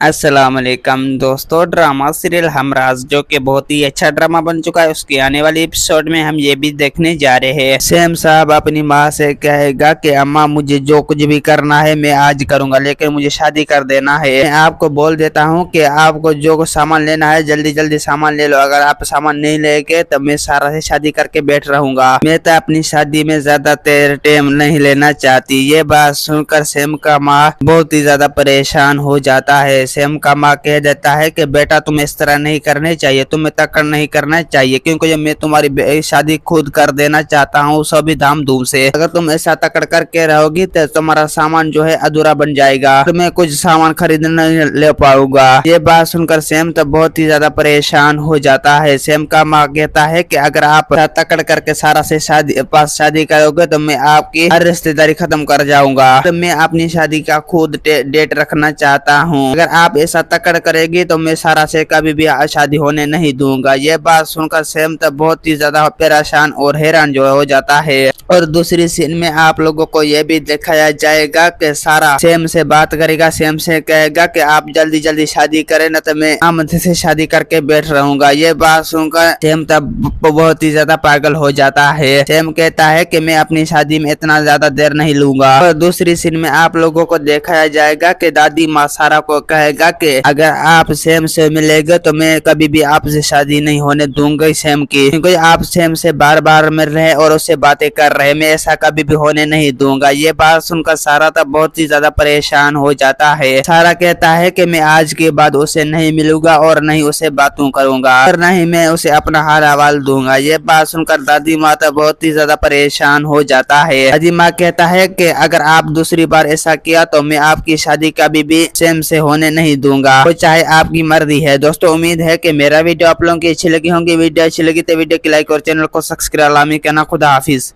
अस्सलाम वालेकुम दोस्तों, ड्रामा सीरियल हमराज जो कि बहुत ही अच्छा ड्रामा बन चुका है, उसके आने वाले एपिसोड में हम ये भी देखने जा रहे हैं। सैम साहब अपनी माँ से कहेगा कि अम्मा मुझे जो कुछ भी करना है मैं आज करूंगा, लेकिन मुझे शादी कर देना है। मैं आपको बोल देता हूँ कि आपको जो कुछ सामान लेना है जल्दी जल्दी सामान ले लो। अगर आप सामान नहीं लेके तो मैं सारा से शादी करके बैठ रहूंगा। मैं तो अपनी शादी में ज्यादा टाइम नहीं लेना चाहती। ये बात सुनकर सैम का माँ बहुत ही ज्यादा परेशान हो जाता है। सैम का माँ कह देता है कि बेटा तुम इस तरह नहीं करने चाहिए, तुम्हें तकड़ नहीं करना चाहिए, क्योंकि जब मैं तुम्हारी शादी खुद कर देना चाहता हूँ, सब भी धाम धूम से। अगर तुम ऐसा तकड़ करके रहोगी तो तुम्हारा सामान जो है अधूरा बन जाएगा, तो मैं कुछ सामान खरीद नहीं ले पाऊंगा। ये बात सुनकर सैम तो बहुत ही ज्यादा परेशान हो जाता है। सैम का माँ कहता है कि अगर आप तकड़ करके सारा से शादी करोगे तो मैं आपकी हर रिश्तेदारी खत्म कर जाऊंगा। तो मैं अपनी शादी का खुद डेट रखना चाहता हूँ। अगर आप ऐसा तकड़ करेगी तो मैं सारा से कभी भी शादी होने नहीं दूंगा। ये बात सुनकर सैम तो बहुत ही ज्यादा परेशान और हैरान जो हो जाता है। और दूसरी सीन में आप लोगों को यह भी दिखाया जाएगा कि सारा सैम से बात करेगा। सैम से कहेगा कि आप जल्दी जल्दी शादी करें न तो मैं आमद से शादी करके बैठ रहूंगा। ये बात सुनकर सैम तब बहुत ही ज्यादा पागल हो जाता है। सैम कहता है कि मैं अपनी शादी में इतना ज्यादा देर नहीं लूंगा। और दूसरी सीन में आप लोगों को दिखाया जाएगा कि दादी माँ सारा को कहेगा कि अगर आप सैम से मिलेंगे तो मैं कभी भी आपसे शादी नहीं होने दूंगा सैम की, क्योंकि आप सैम से बार बार मिल रहे और उससे बातें कर रहे, मैं ऐसा कभी भी होने नहीं दूंगा। ये बात सुनकर सारा तब बहुत ही ज्यादा परेशान हो जाता है। सारा कहता है कि मैं आज के बाद उसे नहीं मिलूंगा और नहीं उसे बातों करूंगा और नहीं मैं उसे अपना हाल हवाल दूंगा। ये बात सुनकर दादी माँ तो बहुत ही ज्यादा परेशान हो जाता है। दादी माँ कहता है कि अगर आप दूसरी बार ऐसा किया तो मैं आपकी शादी कभी भी सैम से होने नहीं दूंगा, वो चाहे आपकी मर्जी है। दोस्तों उम्मीद है कि मेरा वीडियो आप लोगों की अच्छी लगी होंगी। वीडियो अच्छी लगी तो वीडियो की लाइक और चैनल को सब्सक्राइब लामी कहना। खुदा हाफिज।